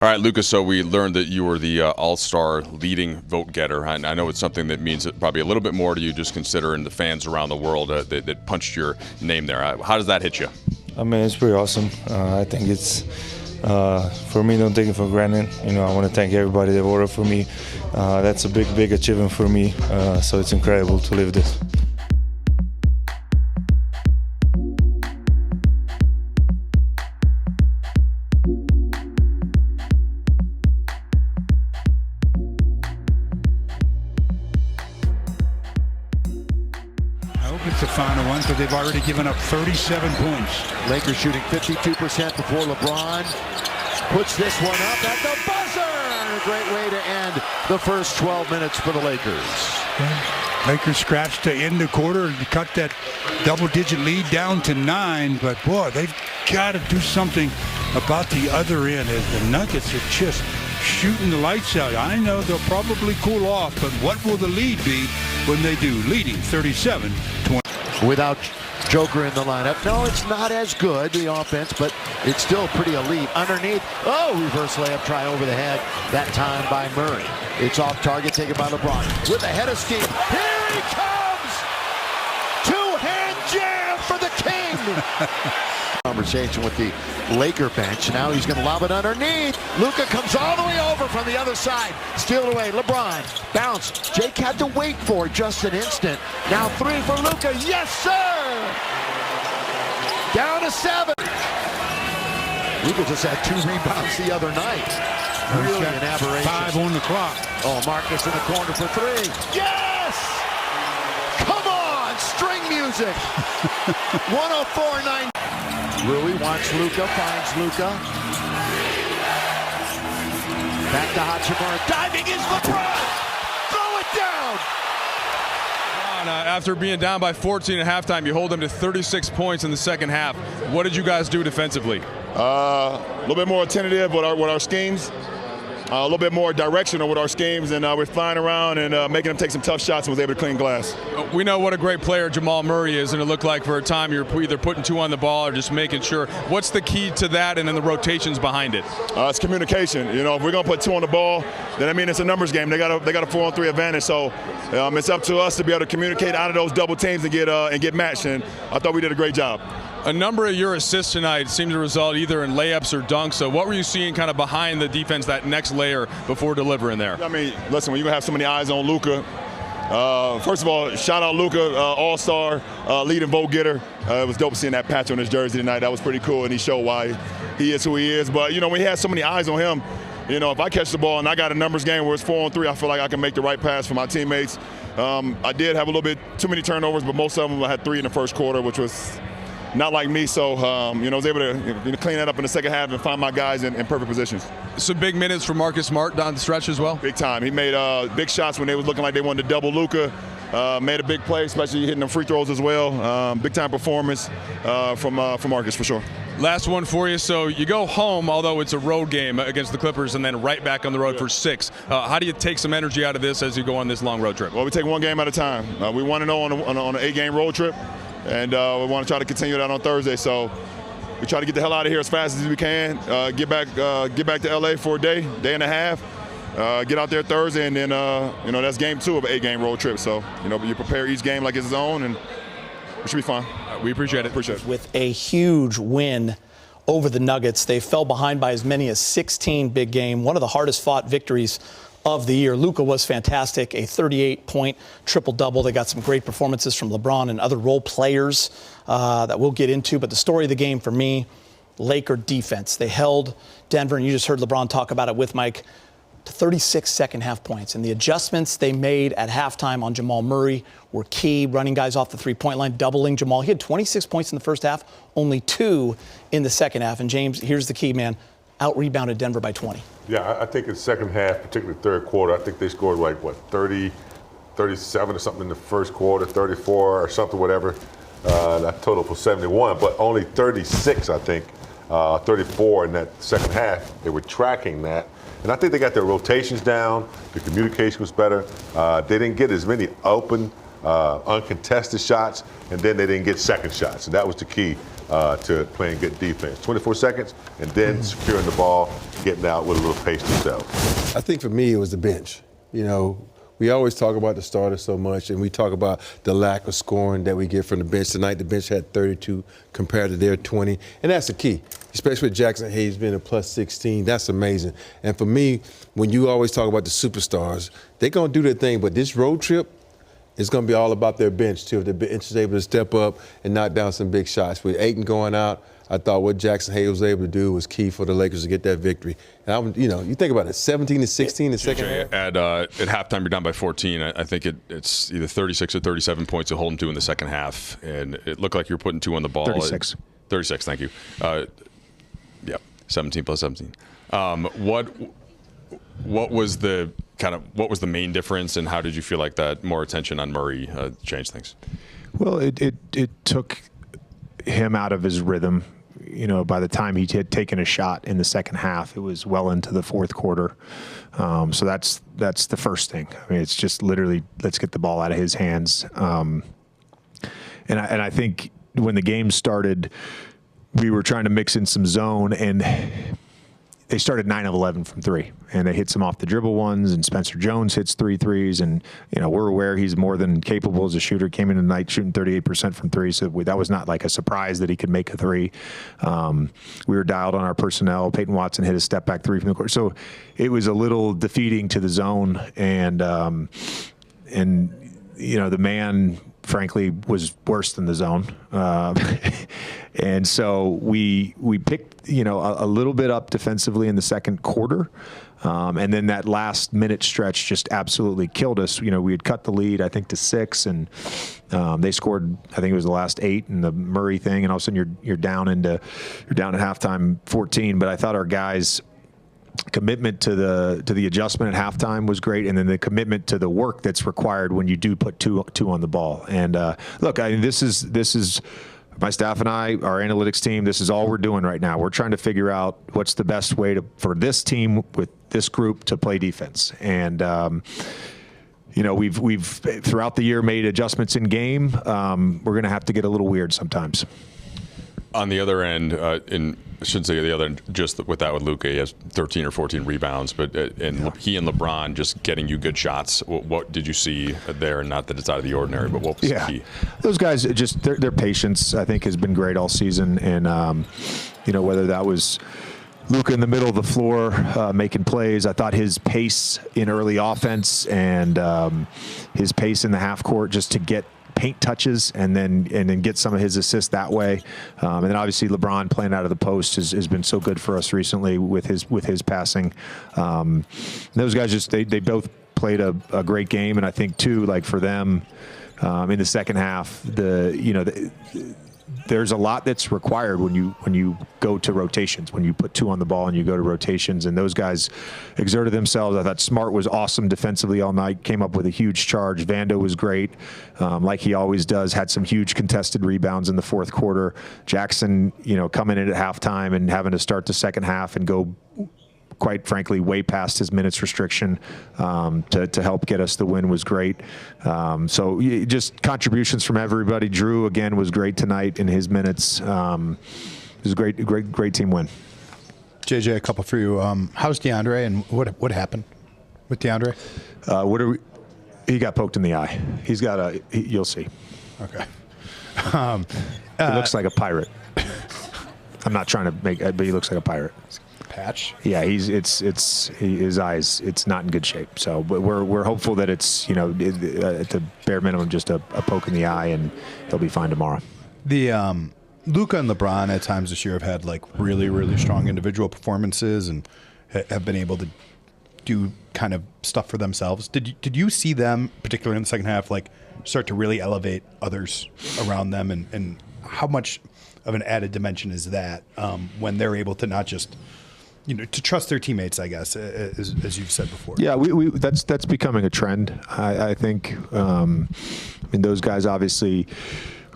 All right, Luka, so we learned that you were the all-star leading vote getter. I know it's something that means probably a little bit more to you just considering the fans around the world that punched your name there. How does that hit you? I mean, it's pretty awesome. I think it's, for me, don't take it for granted. I want to thank everybody that voted for me. That's a big achievement for me, so it's incredible to live this. I hope it's the final one because they've already given up 37 points. Lakers shooting 52% before LeBron puts this one up at the buzzer. A great way to end the first 12 minutes for the Lakers. Lakers scratched to end the quarter and cut that double-digit lead down to 9. But, boy, they've got to do something about the other end as the Nuggets are just shooting the lights out. I know they'll probably cool off, but what will the lead be when they do, leading 37-20? Without Joker in the lineup. No, it's not as good, the offense, but it's still pretty elite. Underneath, reverse layup try over the head, that time by Murray. It's off target, taken by LeBron. With a head of steam, here he comes! Two-hand jam for the King! Conversation with the Laker bench. Now he's going to lob it underneath. Luka comes all the way over from the other side. Steal it away. LeBron. Bounce. Jake had to wait for it just an instant. Now 3 for Luka. Yes, sir! Down to 7. Luka just had 2 rebounds the other night. Really an aberration. 5 on the clock. Oh, Marcus in the corner for 3. Yes! Come on! String music. 104-9. Rui wants Luka, finds Luka. Back to Hachimura, diving is LeBron! Throw it down! After being down by 14 at halftime, you hold them to 36 points in the second half. What did you guys do defensively? A little bit more tentative with our schemes. A little bit more directional with our schemes, and we're flying around and making them take some tough shots and was able to clean glass. We know what a great player Jamal Murray is, and it looked like for a time you're either putting 2 on the ball or just making sure. What's the key to that and then the rotations behind it? It's communication. If we're going to put 2 on the ball, then I mean it's a numbers game. They got a 4-on-3 advantage, so it's up to us to be able to communicate out of those double teams and get matched, and I thought we did a great job. A number of your assists tonight seem to result either in layups or dunks. So what were you seeing kind of behind the defense, that next layer before delivering there? I mean, listen, when you're going to have so many eyes on Luka, first of all, shout out Luka, all-star, leading vote getter. It was dope seeing that patch on his jersey tonight. That was pretty cool, and he showed why he is who he is. But, when he has so many eyes on him, if I catch the ball and I got a numbers game where it's 4-on-3, I feel like I can make the right pass for my teammates. I did have a little bit too many turnovers, but most of them I had 3 in the first quarter, which was not like me, so I was able to clean that up in the second half and find my guys in perfect positions. Some big minutes for Marcus Smart down the stretch as well? Big time. He made big shots when they was looking like they wanted to double Luka. Made a big play, especially hitting them free throws as well. Big time performance from Marcus for sure. Last one for you. So you go home, although it's a road game against the Clippers, and then right back on the road for 6. How do you take some energy out of this as you go on this long road trip? Well, we take one game at a time. We want to know on an 8-game road trip. And we want to try to continue that on Thursday. So we try to get the hell out of here as fast as we can. Get back to LA for a day and a half. Get out there Thursday, and then that's game 2 of an 8-game road trip. So you prepare each game like it's its own, and it should be fun. We appreciate it. With a huge win over the Nuggets, they fell behind by as many as 16 big game. One of the hardest fought victories of the year. Luka was fantastic, a 38-point triple-double. They got some great performances from LeBron and other role players that we'll get into. But the story of the game for me, Laker defense. They held Denver, and you just heard LeBron talk about it with Mike, to 36 second-half points. And the adjustments they made at halftime on Jamal Murray were key, running guys off the three-point line, doubling Jamal. He had 26 points in the first half, only 2 in the second half. And, James, here's the key, man. Out-rebounded Denver by 20. Yeah, I think in the second half, particularly third quarter, I think they scored 30, 37 or something in the first quarter, 34 or something, whatever. That total for 71, but only 36, I think, 34 in that second half. They were tracking that. And I think they got their rotations down. The communication was better. They didn't get as many open, uncontested shots, and then they didn't get second shots. And that was the key. to playing good defense. 24 seconds, and then securing the ball, getting out with a little pace themselves. I think for me, it was the bench. You know, we always talk about the starters so much, and we talk about the lack of scoring that we get from the bench. Tonight, the bench had 32 compared to their 20, and that's the key, especially with Jackson Hayes being a plus 16. That's amazing. And for me, when you always talk about the superstars, they're going to do their thing, but this road trip, it's going to be all about their bench, too. If the bench is able to step up and knock down some big shots. With Ayton going out, I thought what Jackson Hayes was able to do was key for the Lakers to get that victory. And you think about it, 17-16 in the second half. At halftime, you're down by 14. I think it's either 36 or 37 points to hold them to in the second half, and it looked like you were putting 2 on the ball. 36. 36, thank you. 17 plus 17. What was the main difference, and how did you feel like that more attention on Murray changed things? Well, it took him out of his rhythm. You know, by the time he had taken a shot in the second half, it was well into the fourth quarter. So that's the first thing. I mean, it's just literally let's get the ball out of his hands. And I think when the game started, we were trying to mix in some zone, and they started 9 of 11 from 3, and they hit some off the dribble ones, and Spencer Jones hits 3 threes, and we're aware he's more than capable as a shooter. Came in tonight shooting 38% from 3, so that was not like a surprise that he could make a 3. We were dialed on our personnel. Peyton Watson hit a step back 3 from the court, so it was a little defeating to the zone, and the man, frankly, was worse than the zone. And so we picked, a little bit up defensively in the second quarter. And then that last minute stretch just absolutely killed us. We had cut the lead, I think, to 6, and they scored, I think it was the last 8 in the Murray thing. And all of a sudden you're down at halftime 14. But I thought our guys' commitment to the adjustment at halftime was great, and then the commitment to the work that's required when you do put two on the ball. And look, this is my staff and I, our analytics team. This is all we're doing right now. We're trying to figure out what's the best way for this team with this group to play defense. And we've throughout the year made adjustments in game. We're going to have to get a little weird sometimes. On the other end, I shouldn't say the other end, just with Luka, he has 13 or 14 rebounds, but he and LeBron just getting you good shots. What did you see there? Not that it's out of the ordinary, but what was the key? Those guys, just their patience, I think, has been great all season. And, whether that was Luka in the middle of the floor making plays, I thought his pace in early offense and his pace in the half court just to get paint touches and then get some of his assists that way. And then obviously LeBron playing out of the post has been so good for us recently with his passing. Those guys they both played a great game, and I think too, like for them in the second half, there's a lot that's required when you go to rotations, when you put 2 on the ball and you go to rotations, and those guys exerted themselves. I thought Smart was awesome defensively all night, came up with a huge charge. Vando was great, like he always does, had some huge contested rebounds in the fourth quarter. Jackson, coming in at halftime and having to start the second half and go, quite frankly, way past his minutes restriction to help get us the win was great. So just contributions from everybody. Drew, again, was great tonight in his minutes. It was a great team win. JJ, a couple for you. How's DeAndre, and what happened with DeAndre? He got poked in the eye. He's got you'll see. Okay. He looks like a pirate. I'm not trying to make it, but he looks like a pirate. Patch. Yeah, his eyes. It's not in good shape. So, but we're hopeful that it's at the bare minimum just a poke in the eye, and he'll be fine tomorrow. The Luka and LeBron at times this year have had like really, really strong individual performances and have been able to do kind of stuff for themselves. Did you see them, particularly in the second half, like start to really elevate others around them, and how much of an added dimension is that when they're able to not just to trust their teammates, I guess, as you've said before. Yeah, that's becoming a trend. I think. Those guys obviously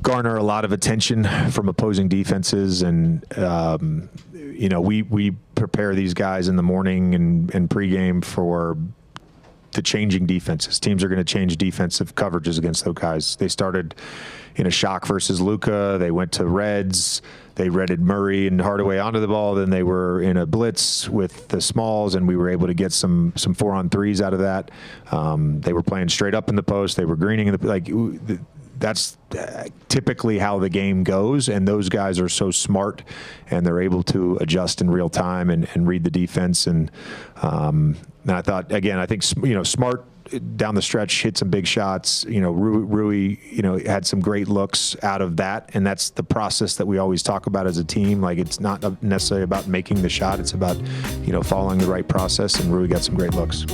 garner a lot of attention from opposing defenses, and we prepare these guys in the morning and pregame for the changing defenses. Teams are going to change defensive coverages against those guys. They started in a shock versus Luka. They went to Reds. They redded Murray and Hardaway onto the ball. Then they were in a blitz with the smalls, and we were able to get some 4-on-3s out of that. They were playing straight up in the post. They were greening in the that's typically how the game goes, and those guys are so smart, and they're able to adjust in real time and read the defense. And I thought, again, I think Smart down the stretch hit some big shots. Rui, had some great looks out of that, and that's the process that we always talk about as a team. Like, it's not necessarily about making the shot; it's about following the right process. And Rui got some great looks.